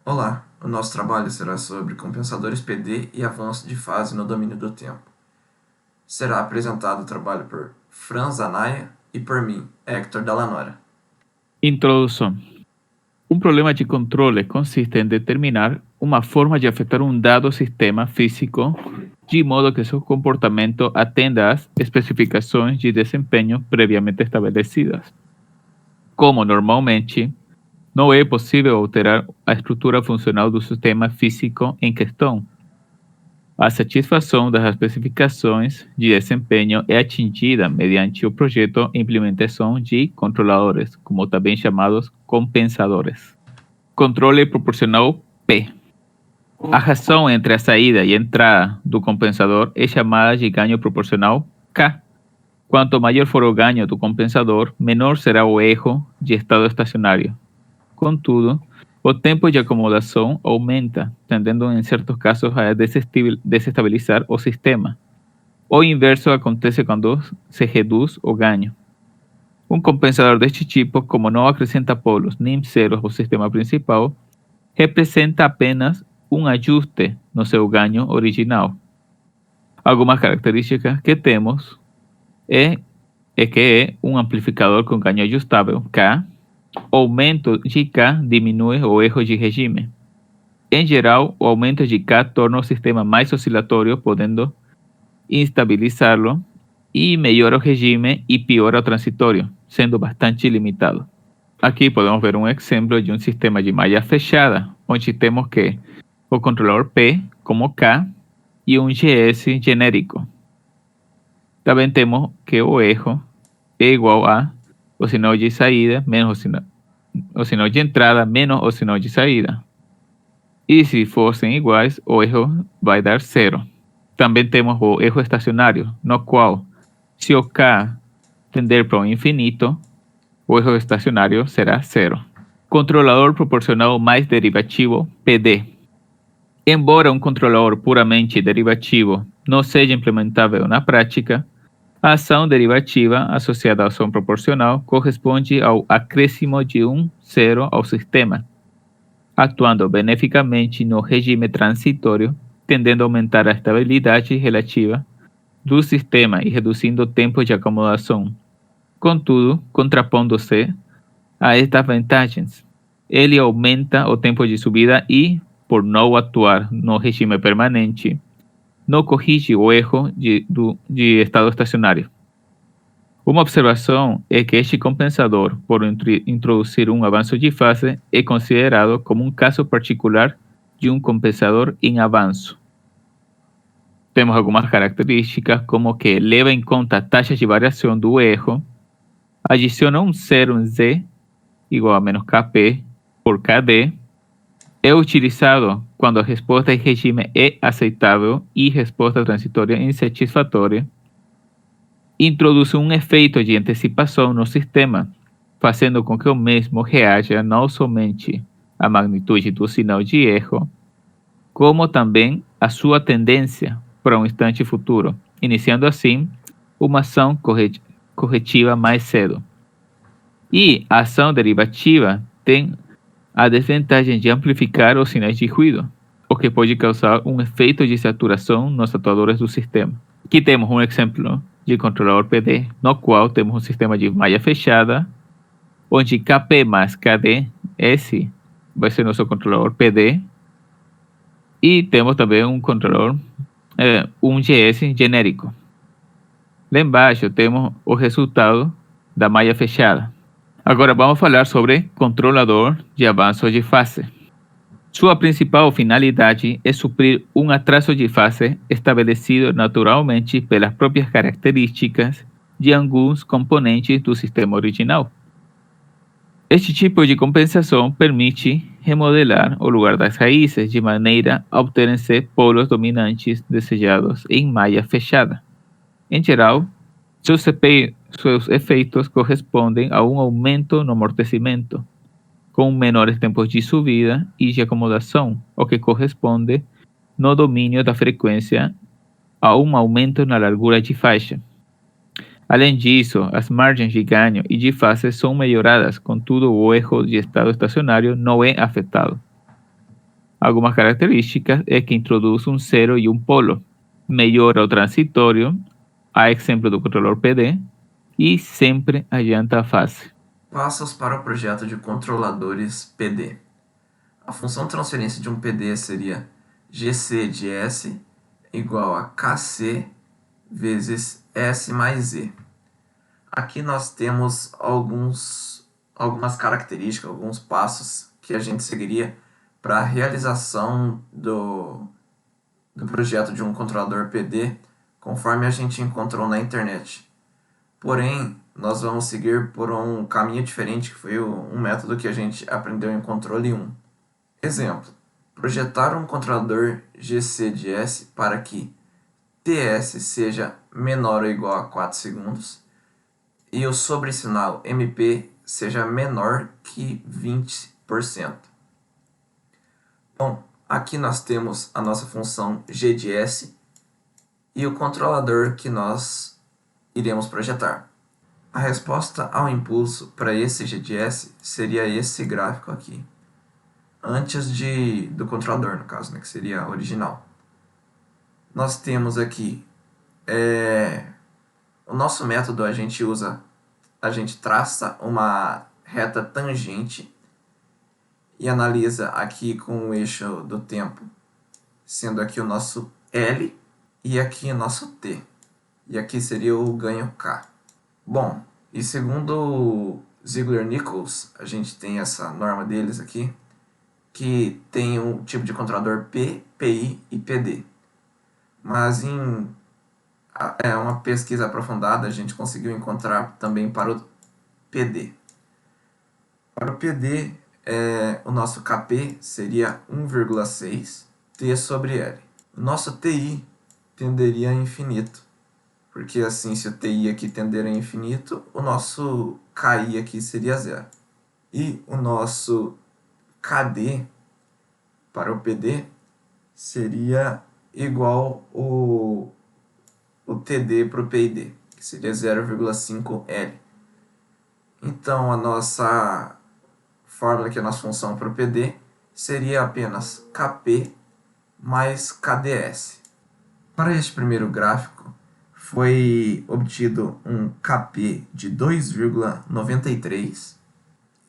Olá, o nosso trabalho será sobre compensadores PD e avanço de fase no domínio do tempo. Será apresentado o trabalho por Franz Anaya e por mim, Hector Dallanora. Introdução. Um problema de controle consiste em determinar uma forma de afetar um dado sistema físico de modo que seu comportamento atenda às especificações de desempenho previamente estabelecidas. Como normalmente não é possível alterar a estrutura funcional do sistema físico em questão, a satisfação das especificações de desempenho é atingida mediante o projeto e implementação de controladores, como também chamados compensadores. Controle proporcional P. A razão entre a saída e a entrada do compensador é chamada de ganho proporcional K. Quanto maior for o ganho do compensador, menor será o erro de estado estacionário. Contudo, o tempo de acomodação aumenta, tendendo em certos casos a desestabilizar o sistema. O inverso acontece quando se reduz o ganho. Um compensador deste tipo, como não acrescenta polos nem zeros ao sistema principal, representa apenas um ajuste no seu ganho original. Algumas características que temos é que é um amplificador com ganho ajustável, K. O aumento de K diminui o erro de regime. Em geral, o aumento de K torna o sistema mais oscilatório, podendo instabilizá-lo, e melhora o regime e piora o transitório, sendo bastante limitado. Aqui podemos ver um exemplo de um sistema de malha fechada, onde temos que o controlador P como K e um GS genérico. Também temos que o erro é igual a o sinal de saída menos o sinal de entrada menos o sinal de saída. E se fossem iguais, o erro vai dar zero. Também temos o erro estacionário, no qual, se o K tender para o infinito, o erro estacionário será zero. Controlador proporcional mais derivativo, PD. Embora um controlador puramente derivativo não seja implementável na prática, a ação derivativa associada à ação proporcional corresponde ao acréscimo de um zero ao sistema, atuando beneficamente no regime transitório, tendendo a aumentar a estabilidade relativa do sistema e reduzindo o tempo de acomodação. Contudo, contrapondo-se a estas vantagens, ele aumenta o tempo de subida e, por não atuar no regime permanente, não corrige o erro de estado estacionário. Uma observação é que este compensador, por introduzir um avanço de fase, é considerado como um caso particular de um compensador em avanço. Temos algumas características, como que leva em conta a taxa de variação do erro, adiciona um zero em Z igual a menos Kp por Kd, é utilizado quando a resposta em regime é aceitável e resposta transitória insatisfatória, introduz um efeito de antecipação no sistema, fazendo com que o mesmo reaja não somente à magnitude do sinal de erro, como também à sua tendência para um instante futuro, iniciando assim uma ação corretiva mais cedo. E a ação derivativa tem a desvantagem de amplificar os sinais de ruído, o que pode causar um efeito de saturação nos atuadores do sistema. Aqui temos um exemplo de controlador PD, no qual temos um sistema de malha fechada, onde Kp mais Kd, esse vai ser nosso controlador PD, e temos também um controlador, um GS genérico. Lá embaixo temos o resultado da malha fechada. Agora vamos falar sobre controlador de avanço de fase. Sua principal finalidade é suprir um atraso de fase estabelecido naturalmente pelas próprias características de alguns componentes do sistema original. Este tipo de compensação permite remodelar o lugar das raízes de maneira a obterem-se polos dominantes desejados em malha fechada. Em geral, seus efeitos correspondem a um aumento no amortecimento, com menores tempos de subida e de acomodação, o que corresponde no domínio da frequência a um aumento na largura de faixa. Além disso, as margens de ganho e de fase são melhoradas, contudo o erro de estado estacionário não é afetado. Algumas características é que introduz um zero e um polo, melhora o transitório, a exemplo do controlador PD, e sempre adianta a fase. Passos para o projeto de controladores PD. A função de transferência de um PD seria GC de S igual a KC vezes S mais Z. Aqui nós temos algumas características, alguns passos que a gente seguiria para a realização do projeto de um controlador PD, conforme a gente encontrou na internet. Porém, nós vamos seguir por um caminho diferente, que foi um método que a gente aprendeu em controle 1. Exemplo: projetar um controlador GC de S para que TS seja menor ou igual a 4 segundos e o sobresinal MP seja menor que 20%. Bom, aqui nós temos a nossa função G de S e o controlador que nós iremos projetar. A resposta ao impulso para esse G de S seria esse gráfico aqui, antes do controlador, no caso, né, que seria a original. Nós temos aqui o nosso método, a gente traça uma reta tangente e analisa aqui com o eixo do tempo, sendo aqui o nosso L e aqui o nosso T. E aqui seria o ganho K. Bom, e segundo Ziegler-Nichols, a gente tem essa norma deles aqui, que tem um tipo de controlador P, PI e PD. Mas em uma pesquisa aprofundada, a gente conseguiu encontrar também para o PD. Para o PD, o nosso KP seria 1,6 T sobre L. O nosso TI tenderia a infinito, porque assim, se o TI aqui tender a infinito, o nosso KI aqui seria zero. E o nosso KD para o PD seria igual o TD para o PID, que seria 0,5 L. Então, a nossa fórmula, que é a nossa função para o PD, seria apenas Kp mais KdS. Para este primeiro gráfico, foi obtido um Kp de 2,93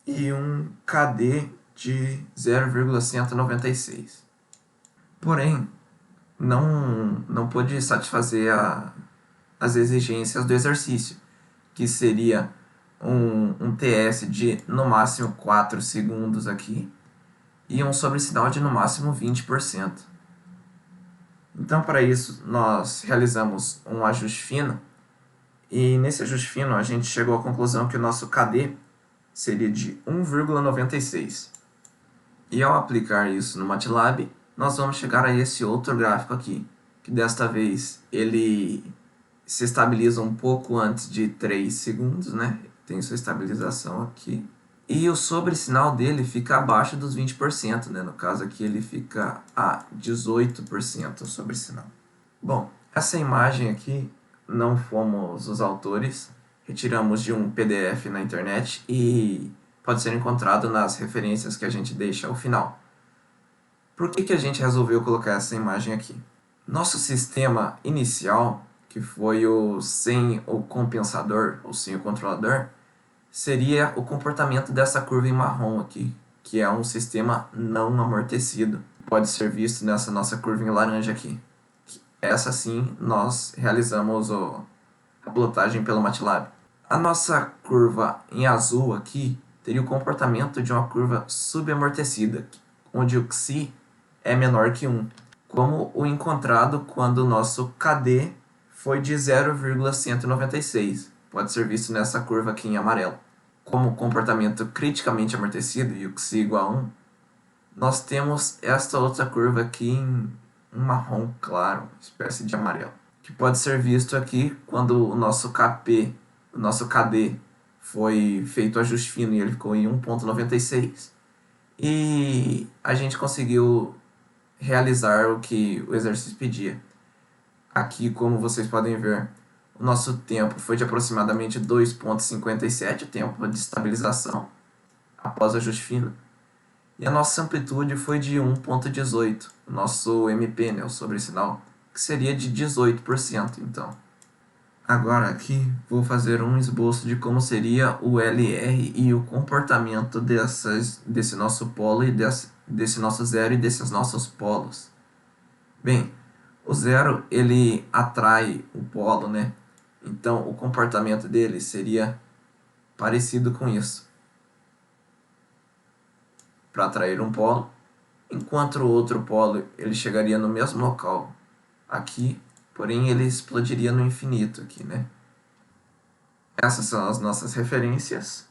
e um Kd de 0,196. Porém, não pôde satisfazer as exigências do exercício, que seria um TS de no máximo 4 segundos aqui e um sobresinal de no máximo 20%. Então, para isso, nós realizamos um ajuste fino e nesse ajuste fino a gente chegou à conclusão que o nosso KD seria de 1,96. E ao aplicar isso no MATLAB, nós vamos chegar a esse outro gráfico aqui, que desta vez ele se estabiliza um pouco antes de 3 segundos, né? Tem sua estabilização aqui. E o sobresinal dele fica abaixo dos 20%, né? No caso aqui ele fica a 18% o sobresinal. Bom, essa imagem aqui não fomos os autores, retiramos de um PDF na internet e pode ser encontrado nas referências que a gente deixa ao final. Por que a gente resolveu colocar essa imagem aqui? Nosso sistema inicial, que foi o sem o compensador, ou sem o controlador, seria o comportamento dessa curva em marrom aqui, que é um sistema não amortecido. Pode ser visto nessa nossa curva em laranja aqui. Essa sim, nós realizamos a plotagem pelo MATLAB. A nossa curva em azul aqui teria o comportamento de uma curva subamortecida, onde o Xi é menor que 1, como o encontrado quando o nosso KD foi de 0,196. Pode ser visto nessa curva aqui em amarelo. Como comportamento criticamente amortecido e o Xi igual a 1, nós temos esta outra curva aqui em um marrom claro, uma espécie de amarelo, que pode ser visto aqui quando o nosso KP, o nosso KD, foi feito o ajuste fino e ele ficou em 1,96 e a gente conseguiu realizar o que o exercício pedia. Aqui, como vocês podem ver, o nosso tempo foi de aproximadamente 2,57, o tempo de estabilização após o ajuste fino. E a nossa amplitude foi de 1,18, o nosso MP, né, o sobressinal, que seria de 18%, então. Agora aqui vou fazer um esboço de como seria o LR e o comportamento desse nosso polo e desse nosso zero e desses nossos polos. Bem, o zero ele atrai o polo, né? Então o comportamento dele seria parecido com isso. Para atrair um polo, enquanto o outro polo ele chegaria no mesmo local aqui, porém ele explodiria no infinito aqui, né? Essas são as nossas referências.